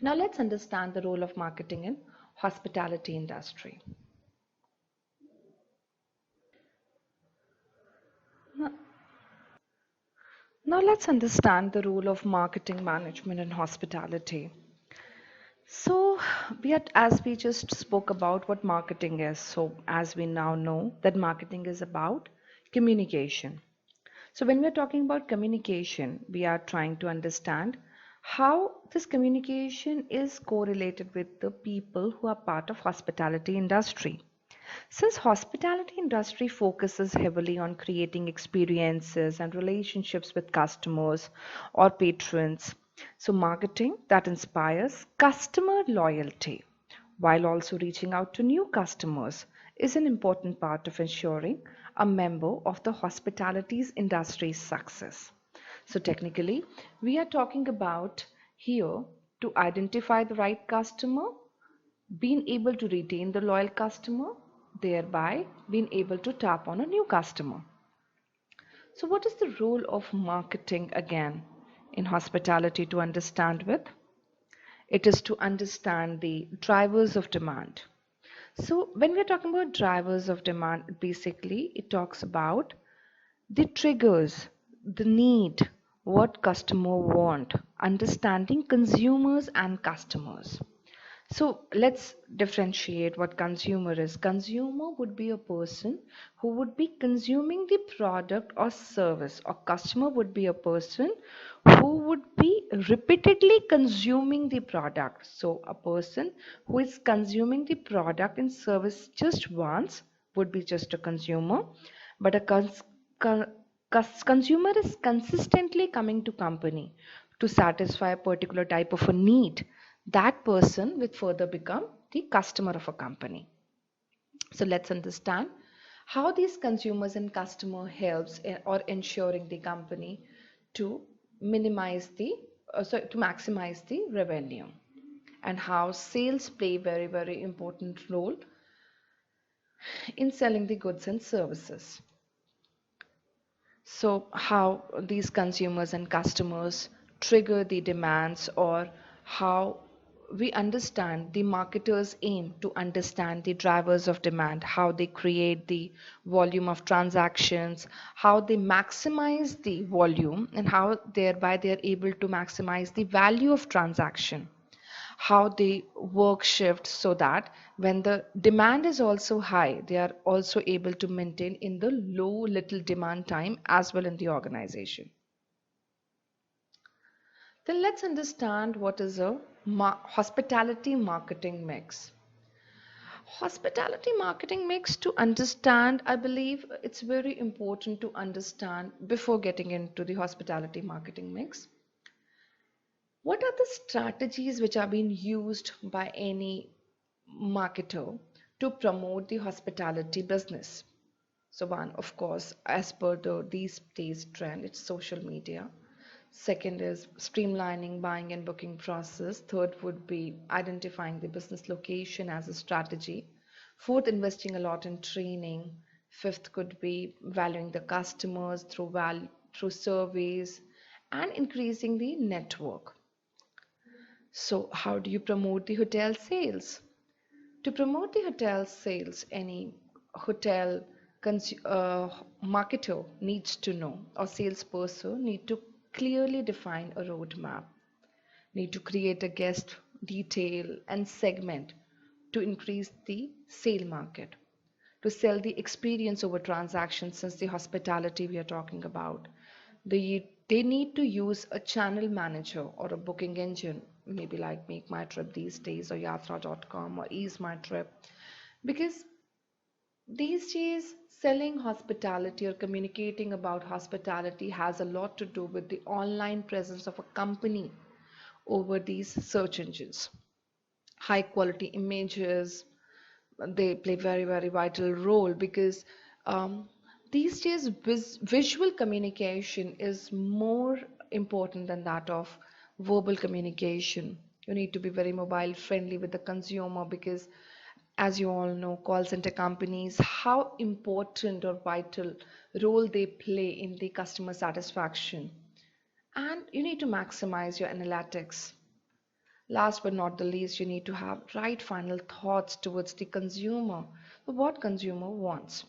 Now let's understand the role of marketing in hospitality industry. Now now let's understand the role of marketing management in hospitality. So, as we just spoke about what marketing is, so as we now know that marketing is about communication. So, when we're talking about communication, we are trying to understand how this communication is correlated with the people who are part of hospitality industry. Since hospitality industry focuses heavily on creating experiences and relationships with customers or patrons, so marketing that inspires customer loyalty while also reaching out to new customers is an important part of ensuring a member of the hospitalities industry's success. So technically, we are talking about here to identify the right customer, being able to retain the loyal customer, thereby being able to tap on a new customer. So, what is the role of marketing again in hospitality to understand with? It is to understand the drivers of demand. So, when we're talking about drivers of demand, basically it talks about the triggers, the need, what customer want, understanding consumers and customers. So let's differentiate what consumer is. Consumer would be a person who would be consuming the product or service, or customer would be a person who would be repeatedly consuming the product. So a person who is consuming the product and service just once would be just a consumer, but a con- consumer is consistently coming to company to satisfy a particular type of a need. That person will further become the customer of a company. So let's understand how these consumers and customer helps in, or ensuring the company to minimize the to maximize the revenue, and how sales play very important role in selling the goods and services. So, how these consumers and customers trigger the demands, or how we understand the marketers aim to understand the drivers of demand, how they create the volume of transactions, how they maximize the volume, and how thereby they are able to maximize the value of transaction, how they work shift so that when the demand is also high, they are also able to maintain in the low little demand time as well in the organization. Then let's understand what is a hospitality marketing mix. Hospitality marketing mix, to understand, I believe it's very important to understand before getting into the hospitality marketing mix. What are the strategies which are being used by any marketer to promote the hospitality business? So one, of course, as per these days trend, it's social media. Second is streamlining buying and booking process. Third would be identifying the business location as a strategy. Fourth, investing a lot in training. Fifth could be valuing the customers through surveys and increasing the network. So, how do you promote the hotel sales? To promote the hotel sales, any hotel marketer needs to know, or salesperson need to clearly define a roadmap, need to create a guest detail and segment to increase the sale market, to sell the experience over transactions, since the hospitality we are talking about. They need to use a channel manager or a booking engine, maybe like Make My Trip these days, or Yatra.com, or Ease My Trip, because these days selling hospitality or communicating about hospitality has a lot to do with the online presence of a company over these search engines. High quality images, they play very vital role, because um, these days visual communication is more important than that of verbal communication. You need to be very mobile friendly with the consumer, because as you all know, call center companies, how important or vital role they play in the customer satisfaction, and you need to maximize your analytics. Last but not the least, you need to have right final thoughts towards the consumer, what consumer wants.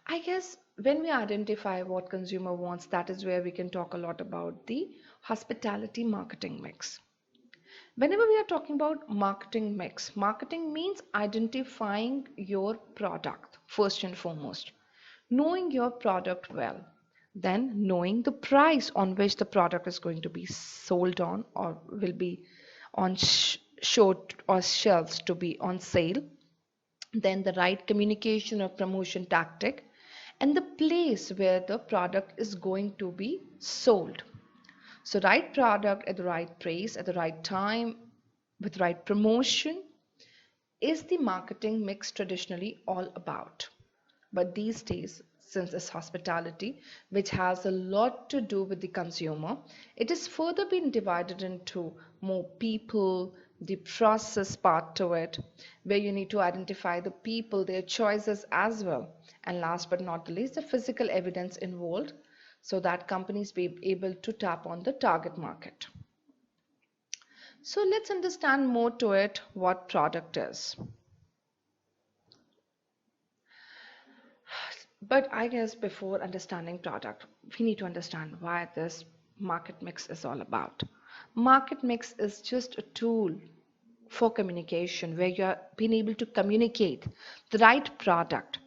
I guess when we identify what consumer wants, that is where we can talk a lot about the hospitality marketing mix. Whenever we are talking about marketing mix, marketing means identifying your product first and foremost, knowing your product well, then knowing the price on which the product is going to be sold on or will be on show or shelves to be on sale, then the right communication or promotion tactic, and the place where the product is going to be sold. So, right product at the right price, at the right time, with right promotion is the marketing mix traditionally all about. But these days, since it's hospitality, which has a lot to do with the consumer, it is further been divided into more people, the process part to it, where you need to identify the people, their choices as well. And last but not the least, the physical evidence involved so that companies be able to tap on the target market. So let's understand more to it what product is. But I guess before understanding product, we need to understand why this market mix is all about. Market mix is just a tool for communication where you are being able to communicate the right product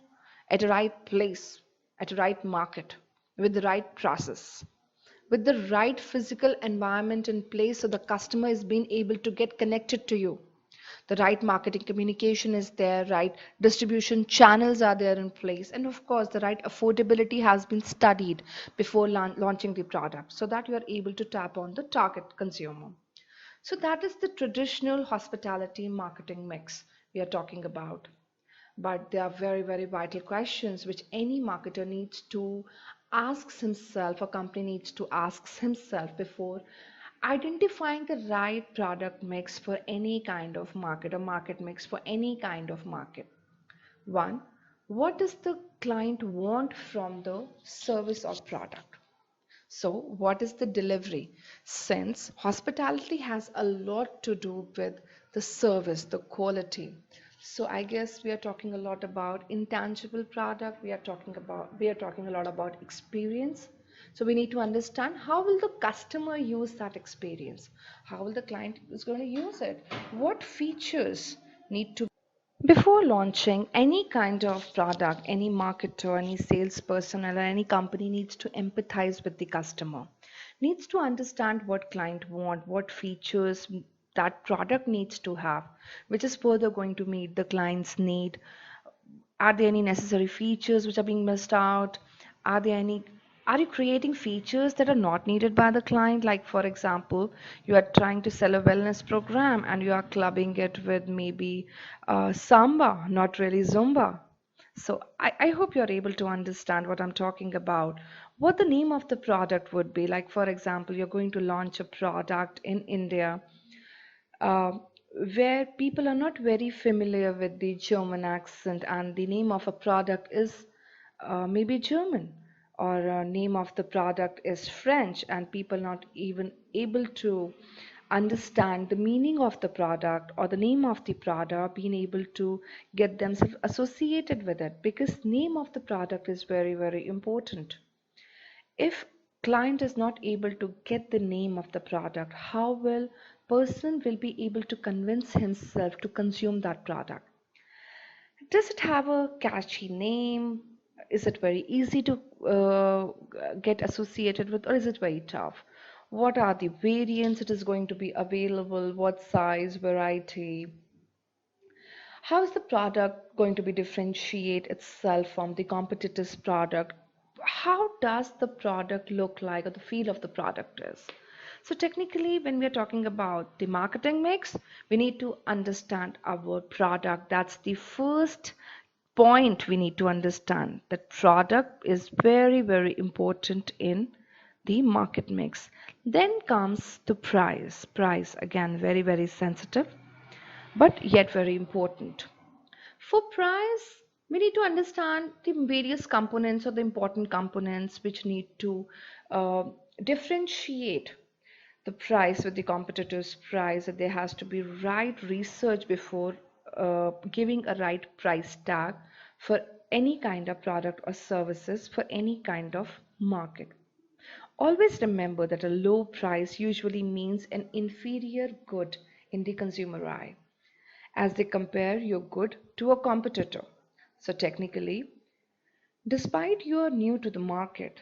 at the right place, at the right market, with the right process, with the right physical environment in place so the customer is being able to get connected to you. The right marketing communication is there, right distribution channels are there in place, and of course the right affordability has been studied before launching the product so that you are able to tap on the target consumer. So that is the traditional hospitality marketing mix we are talking about. But there are very, very vital questions which any marketer needs to ask himself, a company needs to ask himself before identifying the right product mix for any kind of market or market mix for any kind of market. One, what does the client want from the service or product? So, what is the delivery? Since hospitality has a lot to do with the service, the quality. So, I guess we are talking a lot about intangible product. We are talking a lot about experience. So, we need to understand how will the customer use that experience? How will the client is going to use it? What features need to before launching any kind of product, any marketer, any salesperson, or any company needs to empathize with the customer, needs to understand what client want, what features that product needs to have, which is further going to meet the client's need. Are there any necessary features which are being missed out? Are there any are you creating features that are not needed by the client? Like, for example, you are trying to sell a wellness program and you are clubbing it with maybe Samba, not really Zumba. So I hope you're able to understand what I'm talking about. What the name of the product would be. Like, for example, you're going to launch a product in India uh, where people are not very familiar with the German accent, and the name of a product is maybe German, or name of the product is French, and people not even able to understand the meaning of the product or the name of the product, being able to get themselves associated with it, because name of the product is very, very important. If client is not able to get the name of the product, how will person will be able to convince himself to consume that product? Does it have a catchy name? Is it very easy to get associated with, or is it very tough? What are the variants it is going to be available? What size, variety? How is the product going to be differentiate itself from the competitor's product? How does the product look like, or the feel of the product is? So technically, when we are talking about the marketing mix, we need to understand our product. That's the first point we need to understand. That product is very, very important in the market mix. Then comes the price. Price, again, very, very sensitive, but yet very important. For price, we need to understand the various components or the important components which need to uh, differentiate the price with the competitor's price, that there has to be right research before giving a right price tag for any kind of product or services for any kind of market. Always remember that a low price usually means an inferior good in the consumer eye, as they compare your good to a competitor. So technically, despite you are new to the market,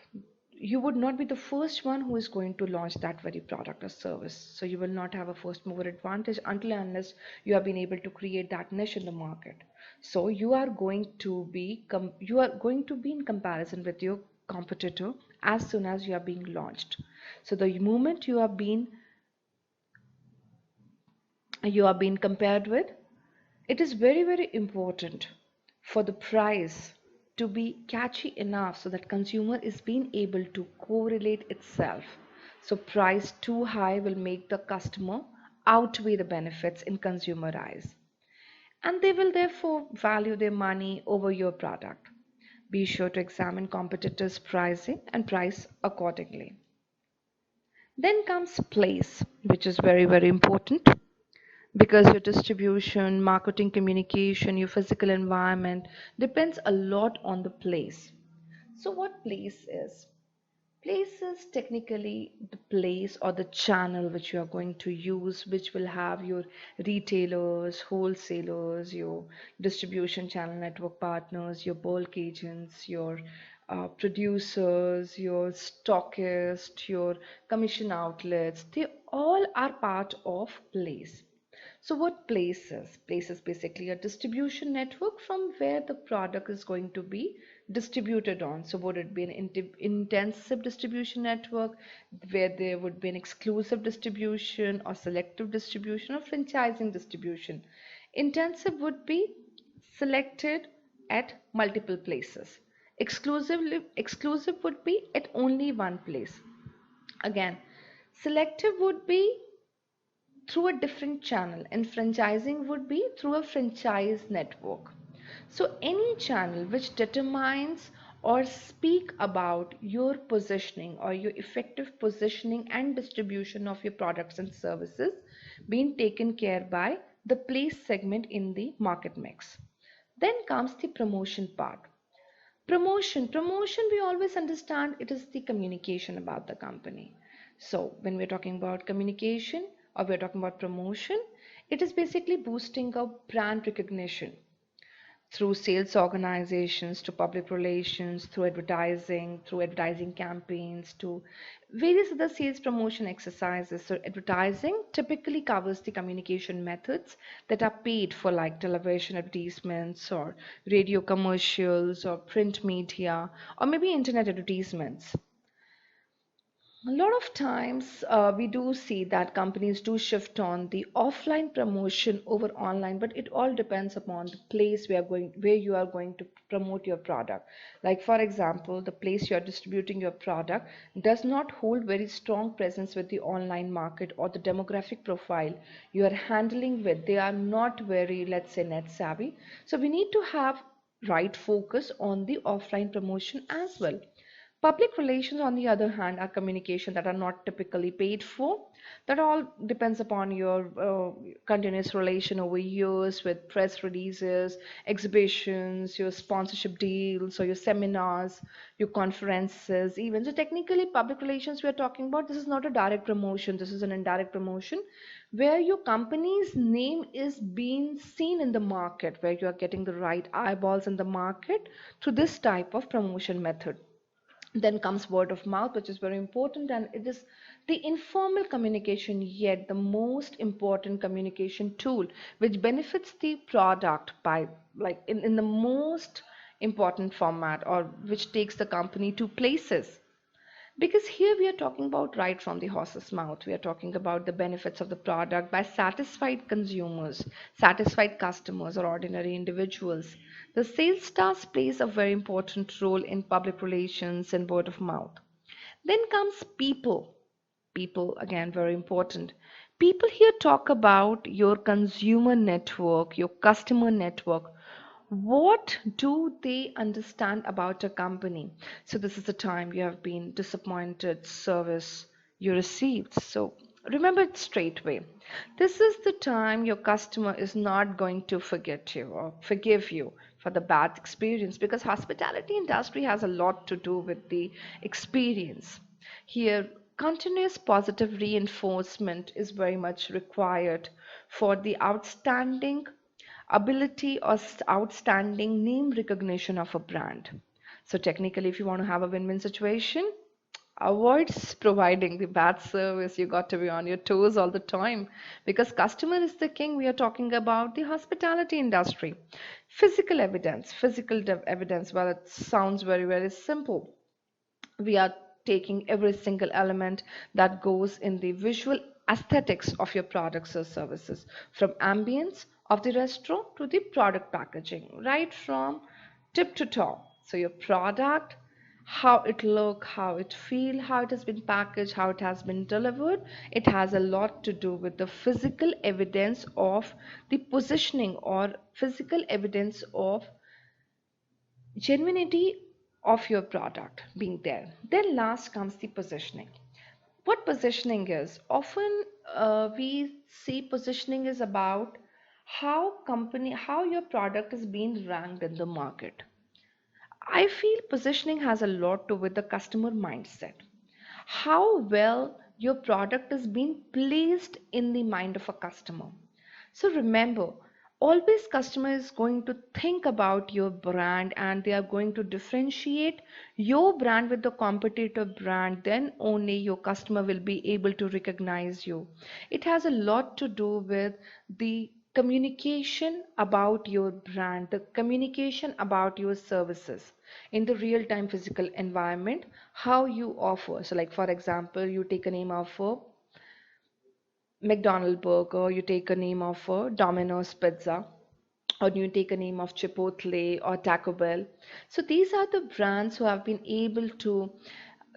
you would not be the first one who is going to launch that very product or service. So you will not have a first mover advantage until and unless you have been able to create that niche in the market. So you are going to be in comparison with your competitor as soon as you are being launched. So the moment you are being compared with, it is very, very important for the price to be catchy enough so that consumer is being able to correlate itself. So price too high will make the customer outweigh the benefits in consumer eyes, and they will therefore value their money over your product. Be sure to examine competitors' pricing and price accordingly. Then comes place, which is very, very important, because your distribution, marketing, communication, your physical environment depends a lot on the place. So what place is? Place is technically the place or the channel which you are going to use, which will have your retailers, wholesalers, your distribution channel network partners, your bulk agents, your producers, your stockists, your commission outlets. They all are part of place. So what place is? Place is basically a distribution network from where the product is going to be distributed on. So would it be an intensive distribution network where there would be an exclusive distribution or selective distribution or franchising distribution? Intensive would be selected at multiple places. Exclusive would be at only one place. Again, selective would be through a different channel, and franchising would be through a franchise network. So any channel which determines or speak about your positioning or your effective positioning and distribution of your products and services being taken care by the place segment in the market mix. Then comes the promotion part. Promotion, we always understand it is the communication about the company. So when we're talking about communication or we're talking about promotion, it is basically boosting up brand recognition through sales organizations, to public relations, through advertising campaigns, to various other sales promotion exercises. So advertising typically covers the communication methods that are paid for, like television advertisements or radio commercials or print media or maybe internet advertisements. A lot of times, we do see that companies do shift on the offline promotion over online, but it all depends upon the place where you are going to promote your product. Like for example, the place you are distributing your product does not hold very strong presence with the online market, or the demographic profile you are handling with, they are not very, let's say, net savvy. So we need to have right focus on the offline promotion as well. Public relations, on the other hand, are communication that are not typically paid for. That all depends upon your continuous relation over years with press releases, exhibitions, your sponsorship deals, or your seminars, your conferences, even. So, technically, public relations we are talking about, this is not a direct promotion, this is an indirect promotion where your company's name is being seen in the market, where you are getting the right eyeballs in the market through this type of promotion method. Then comes word of mouth, which is very important, and it is the informal communication, yet the most important communication tool, which benefits the product by, like, in the most important format, or which takes the company to places. Because here we are talking about right from the horse's mouth. We are talking about the benefits of the product by satisfied consumers, satisfied customers, or ordinary individuals. The sales task plays a very important role in public relations and word of mouth. Then comes people. People, again, very important. People here talk about your consumer network, your customer network. What do they understand about a company? So this is the time you have been disappointed service you received. So Remember it straight away. This is the time your customer is not going to forget you or forgive you for the bad experience, because hospitality industry has a lot to do with the experience. Here, continuous positive reinforcement is very much required for the outstanding ability or outstanding name recognition of a brand. So technically, if you want to have a win-win situation, avoids providing the bad service. You got to be on your toes all the time, because customer is the king. We are talking about the hospitality industry. Physical evidence, well, it sounds very simple. We are taking every single element that goes in the visual aesthetics of your products or services, from ambience of the restaurant to the product packaging, right from tip to top. So your product, how it look, how it feel, how it has been packaged, how it has been delivered, it has a lot to do with the physical evidence of the positioning or physical evidence of genuinity of your product being there. Then last comes the positioning. What positioning is? Often we see positioning is about how your product is being ranked in the market. I feel positioning has a lot to do with the customer mindset. How well your product is being placed in the mind of a customer. So remember, always customer is going to think about your brand, and they are going to differentiate your brand with the competitor brand. Then only your customer will be able to recognize you. It has a lot to do with the communication about your brand, the communication about your services in the real time physical environment, how you offer. So like for example, you take a name of a McDonald burger, you take a name of a Domino's pizza, or you take a name of Chipotle or Taco Bell. So these are the brands who have been able to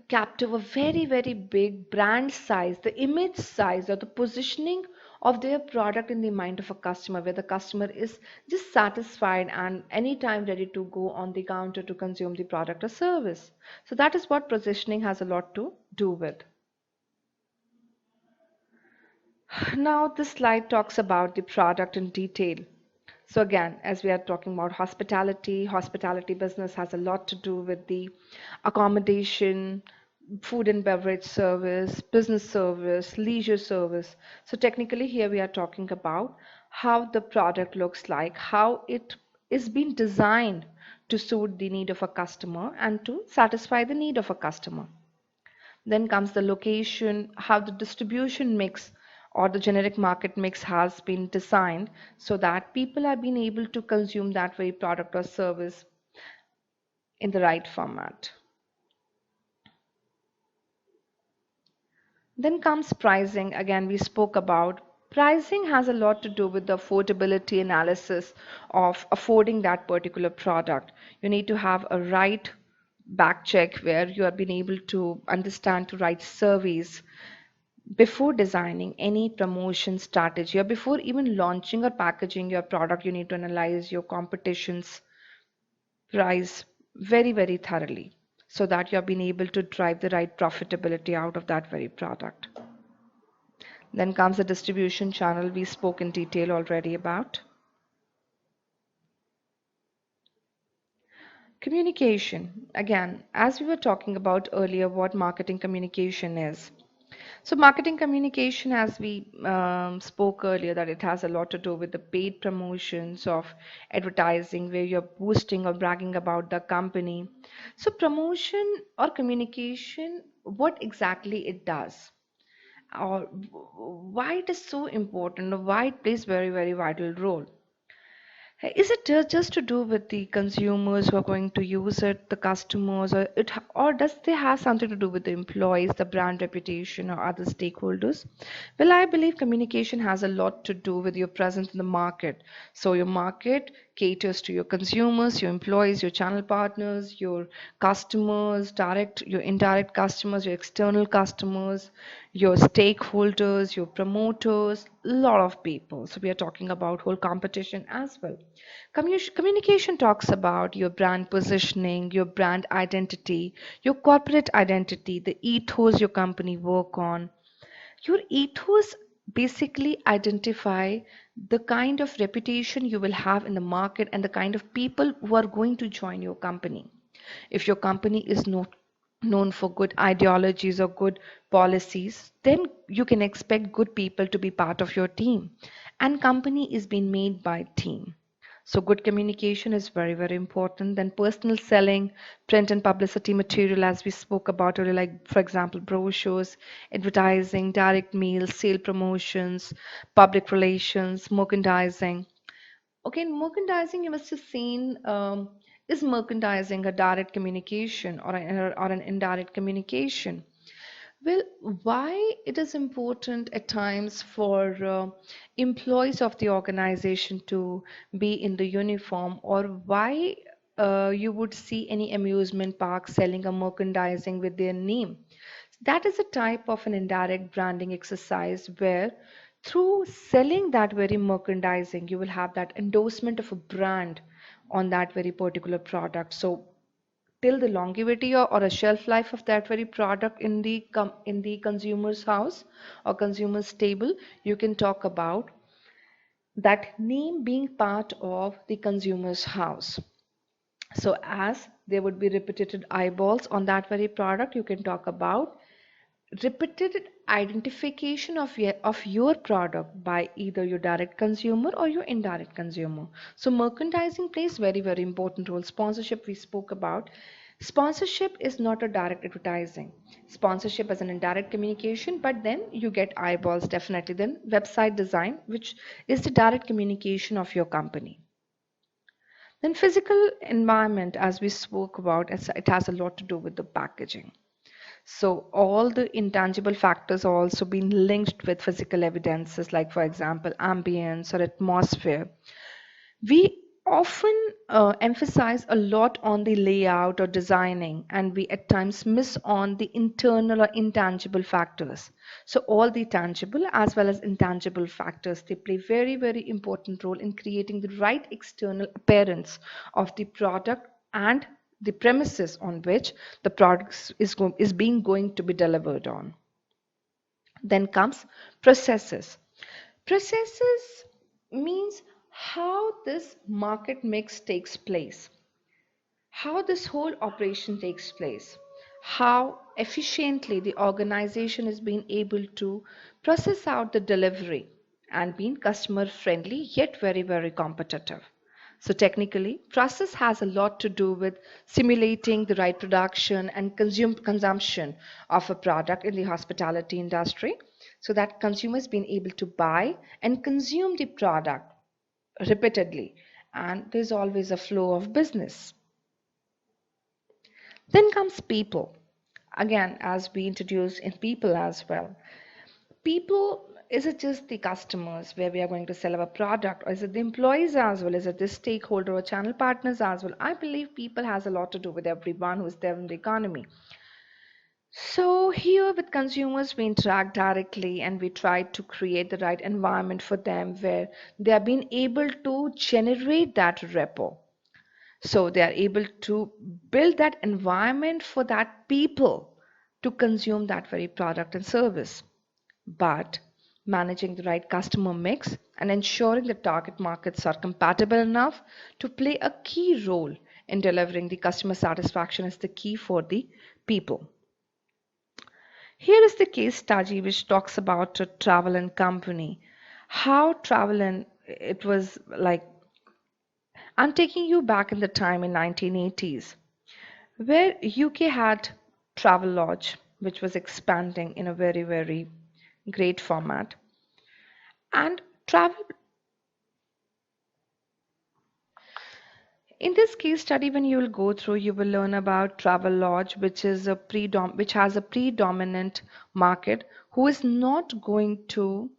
capture a very big brand size, the image size or the positioning of their product in the mind of a customer, where the customer is just satisfied and anytime ready to go on the counter to consume the product or service. So that is what positioning has a lot to do with. Now, this slide talks about the product in detail. So again, as we are talking about hospitality, hospitality business has a lot to do with the accommodation, food and beverage service, business service, leisure service. So technically here we are talking about how the product looks like, how it is being designed to suit the need of a customer and to satisfy the need of a customer. Then comes the location, how the distribution mix or the generic market mix has been designed so that people are being able to consume that very product or service in the right format. Then comes pricing. Again, we spoke about pricing has a lot to do with the affordability analysis of affording that particular product. You need to have a right back check where you have been able to understand to write surveys before designing any promotion strategy or before even launching or packaging your product. You need to analyze your competition's price very thoroughly so that you have been able to drive the right profitability out of that very product. Then comes the distribution channel we spoke in detail already about. Communication. Again, as we were talking about earlier, what marketing communication is. So marketing communication, as we spoke earlier, that it has a lot to do with the paid promotions of advertising, where you're boosting or bragging about the company. So promotion or communication, what exactly it does, or why it is so important, or why it plays very vital role. Is it just to do with the consumers who are going to use it, the customers, or does they have something to do with the employees, the brand reputation, or other stakeholders? Well, I believe communication has a lot to do with your presence in the market. So your market caters to your consumers, your employees, your channel partners, your customers, direct, your indirect customers, your external customers, your stakeholders, your promoters, a lot of people. So we are talking about whole competition as well. Communication talks about your brand positioning, your brand identity, your corporate identity, the ethos your company work on. Your ethos basically identify the kind of reputation you will have in the market and the kind of people who are going to join your company. If your company is not known for good ideologies or good policies, then you can expect good people to be part of your team. And company is being made by team. So good communication is very, very important. Then personal selling, print and publicity material, as we spoke about earlier, like for example, brochures, advertising, direct mail, sale promotions, public relations, merchandising. Okay, in merchandising, you must have seen, is merchandising a direct communication or an indirect communication? Well, why it is important at times for employees of the organization to be in the uniform, or why you would see any amusement park selling a merchandising with their name. That is a type of an indirect branding exercise where through selling that very merchandising, you will have that endorsement of a brand on that very particular product. So till the longevity or a shelf life of that very product in the in the consumer's house or consumer's table, you can talk about that name being part of the consumer's house. So as there would be repeated eyeballs on that very product, you can talk about repeated identification of your product by either your direct consumer or your indirect consumer. So merchandising plays very, very important role. Sponsorship we spoke about. Sponsorship is not a direct advertising. Sponsorship is an indirect communication, but then you get eyeballs definitely. Then website design, which is the direct communication of your company. Then physical environment, as we spoke about, it has a lot to do with the packaging. So all the intangible factors are also being linked with physical evidences, like for example, ambience or atmosphere. We often emphasize a lot on the layout or designing, and we at times miss on the internal or intangible factors. So all the tangible as well as intangible factors, they play very, very important role in creating the right external appearance of the product and the premises on which the product is being going to be delivered on. Then comes processes. Processes means how this market mix takes place, how this whole operation takes place, how efficiently the organization is being able to process out the delivery and being customer friendly yet very, very competitive. So technically, process has a lot to do with simulating the right production and consumption of a product in the hospitality industry so that consumers being able to buy and consume the product repeatedly, and there's always a flow of business. Then comes people. Again, as we introduced in people as well. People, is it just the customers where we are going to sell our product, or is it the employees as well? Is it the stakeholder or channel partners as well? I believe people has a lot to do with everyone who is there in the economy. So here with consumers, we interact directly and we try to create the right environment for them where they are being able to generate that rapport. So they are able to build that environment for that people to consume that very product and service. But managing the right customer mix and ensuring the target markets are compatible enough to play a key role in delivering the customer satisfaction is the key for the people. Here is the case study which talks about a travel and company. How travel and it was like, I'm taking you back in the time in 1980s where UK had Travelodge, which was expanding in a very, very great format. And travel in this case study, when you will go through, you will learn about Travelodge, which has a predominant market who is not going to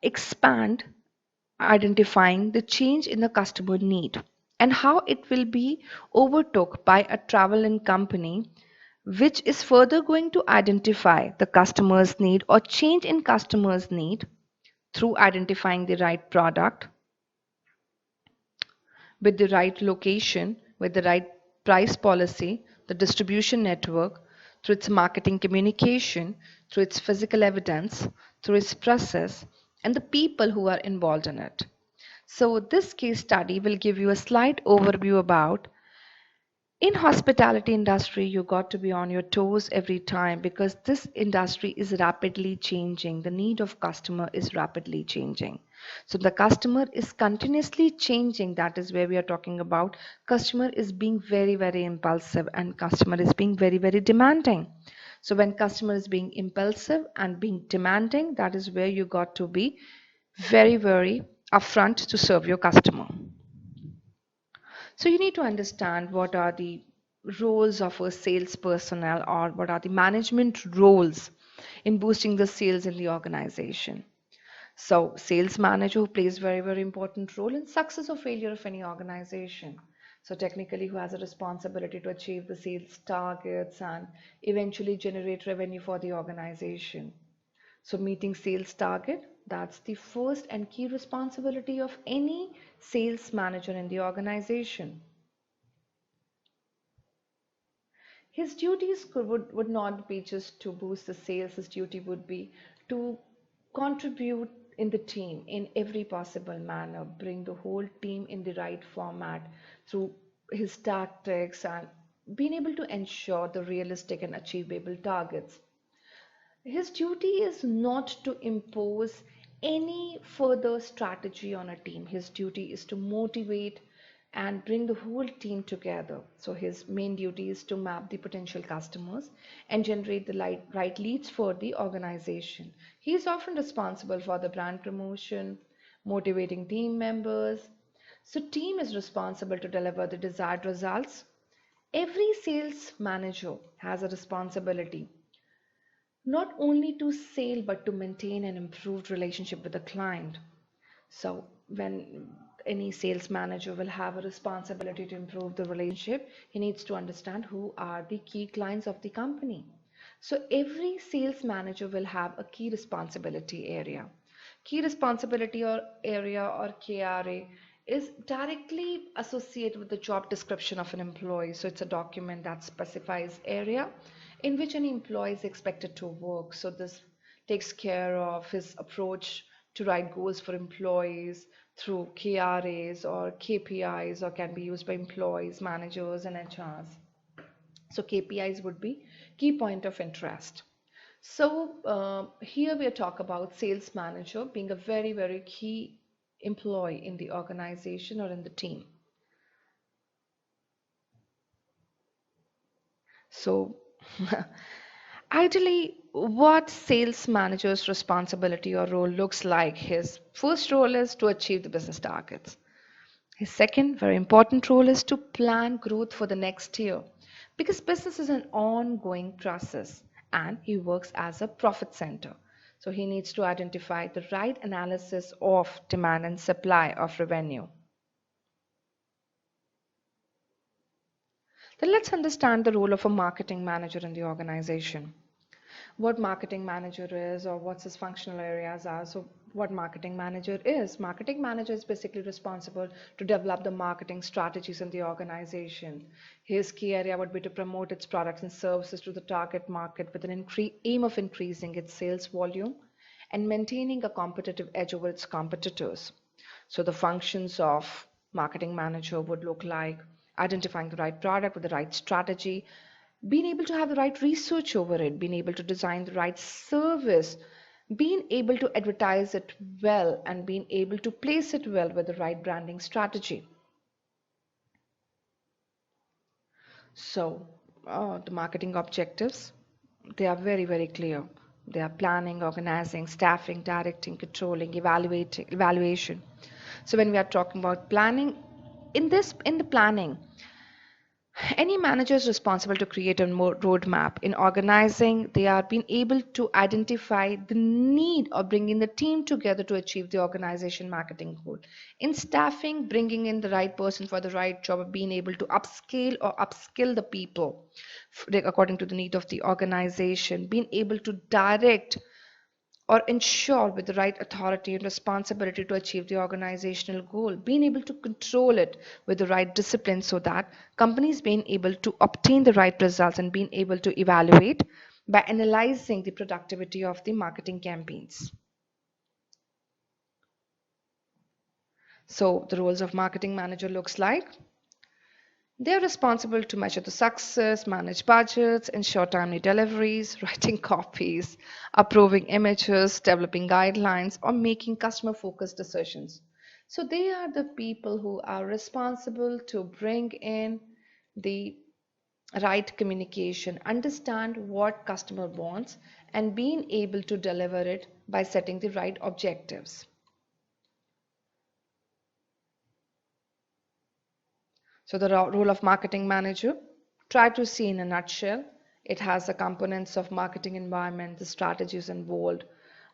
expand, identifying the change in the customer need and how it will be overtook by a travel and company which is further going to identify the customer's need or change in customer's need through identifying the right product with the right location, with the right price policy, the distribution network, through its marketing communication, through its physical evidence, through its process, and the people who are involved in it. So, this case study will give you a slight overview about in hospitality industry you got to be on your toes every time because this industry is rapidly changing. The need of customer is rapidly changing. So the customer is continuously changing. That is where we are talking about customer is being very, very impulsive and customer is being very, very demanding. So when customer is being impulsive and being demanding, that is where you got to be very, very upfront to serve your customer. So you need to understand what are the roles of a sales personnel or what are the management roles in boosting the sales in the organization. So sales manager who plays very, very important role in success or failure of any organization. So technically who has a responsibility to achieve the sales targets and eventually generate revenue for the organization. So meeting sales target, that's the first and key responsibility of any sales manager in the organization. His duties would not be just to boost the sales, his duty would be to contribute in the team in every possible manner, bring the whole team in the right format through his tactics and being able to ensure the realistic and achievable targets. His duty is not to impose any further strategy on a team. His duty is to motivate and bring the whole team together. So his main duty is to map the potential customers and generate the right leads for the organization. He is often responsible for the brand promotion, motivating team members. So team is responsible to deliver the desired results. Every sales manager has a responsibility not only to sell but to maintain an improved relationship with the client. So when any sales manager will have a responsibility to improve the relationship, he needs to understand who are the key clients of the company. So every sales manager will have a key responsibility area. Key responsibility or area or KRA is directly associated with the job description of an employee. So it's a document that specifies area in which an employee is expected to work. So this takes care of his approach to write goals for employees through KRAs or KPIs or can be used by employees, managers and HRs. So KPIs would be key point of interest. So here we talk about sales manager being a very, very key employee in the organization or in the team. So ideally, what sales manager's responsibility or role looks like, his first role is to achieve the business targets. His second very important role is to plan growth for the next year because business is an ongoing process and he works as a profit center. So he needs to identify the right analysis of demand and supply of revenue. Then let's understand the role of a marketing manager in the organization. What marketing manager is or what his functional areas are. So what marketing manager is? Marketing manager is basically responsible to develop the marketing strategies in the organization. His key area would be to promote its products and services to the target market with an aim of increasing its sales volume and maintaining a competitive edge over its competitors. So the functions of marketing manager would look like identifying the right product with the right strategy, being able to have the right research over it, being able to design the right service, being able to advertise it well, and being able to place it well with the right branding strategy. So, the marketing objectives, they are very, very clear. They are planning, organizing, staffing, directing, controlling, evaluation. So when we are talking about planning, in the planning, any manager is responsible to create a roadmap. In organizing, they are being able to identify the need of bringing the team together to achieve the organization marketing goal. In staffing, bringing in the right person for the right job, of being able to upscale or upskill the people according to the need of the organization, being able to direct or ensure with the right authority and responsibility to achieve the organizational goal, being able to control it with the right discipline so that companies being able to obtain the right results and being able to evaluate by analyzing the productivity of the marketing campaigns. So the roles of marketing manager looks like they are responsible to measure the success, manage budgets, ensure timely deliveries, writing copies, approving images, developing guidelines, or making customer focused decisions. So they are the people who are responsible to bring in the right communication, understand what customer wants, and being able to deliver it by setting the right objectives. So the role of marketing manager, try to see in a nutshell, it has the components of marketing environment, the strategies involved,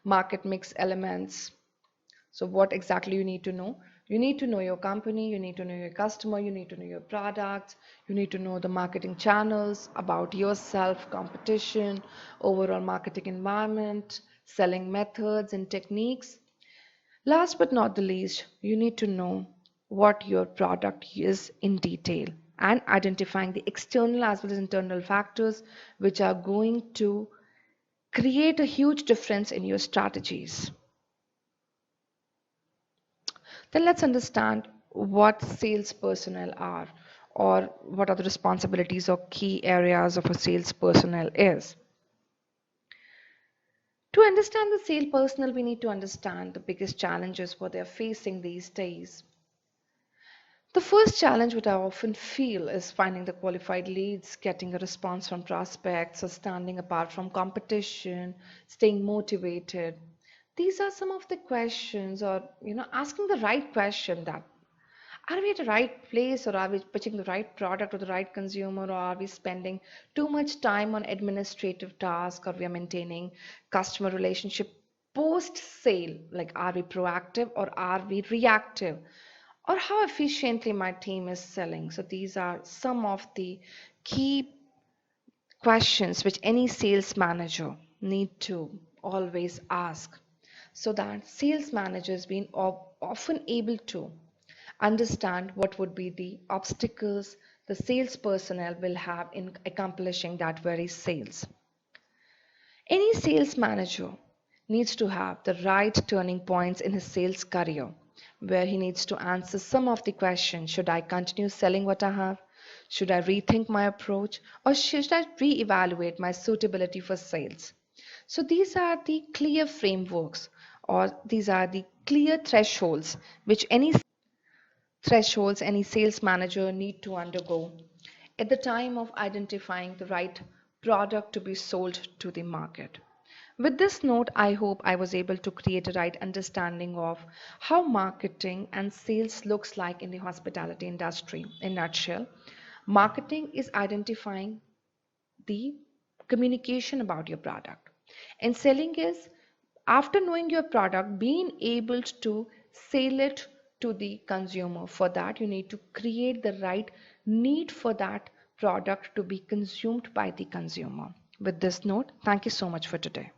market mix elements. So what exactly you need to know? You need to know your company, you need to know your customer, you need to know your products, you need to know the marketing channels, about yourself, competition, overall marketing environment, selling methods and techniques. Last but not the least, you need to know what your product is in detail and identifying the external as well as internal factors which are going to create a huge difference in your strategies. Then let's understand what sales personnel are or what are the responsibilities or key areas of a sales personnel is. To understand the sales personnel, we need to understand the biggest challenges what they're facing these days. The first challenge which I often feel is finding the qualified leads, getting a response from prospects, or standing apart from competition, staying motivated. These are some of the questions, or asking the right question that are we at the right place, or are we pitching the right product to the right consumer, or are we spending too much time on administrative tasks, or we are maintaining customer relationship post sale? Like, are we proactive or are we reactive? Or how efficiently my team is selling. So these are some of the key questions which any sales manager need to always ask so that sales managers being often able to understand what would be the obstacles the sales personnel will have in accomplishing that very sales. Any sales manager needs to have the right turning points in his sales career where he needs to answer some of the questions. Should I continue selling what I have? Should I rethink my approach? Or should I re-evaluate my suitability for sales? So these are the clear frameworks or these are the clear thresholds any sales manager need to undergo at the time of identifying the right product to be sold to the market. With this note, I hope I was able to create a right understanding of how marketing and sales looks like in the hospitality industry. In a nutshell, marketing is identifying the communication about your product, and selling is after knowing your product being able to sell it to the consumer. For that you need to create the right need for that product to be consumed by the consumer. With this note, thank you so much for today.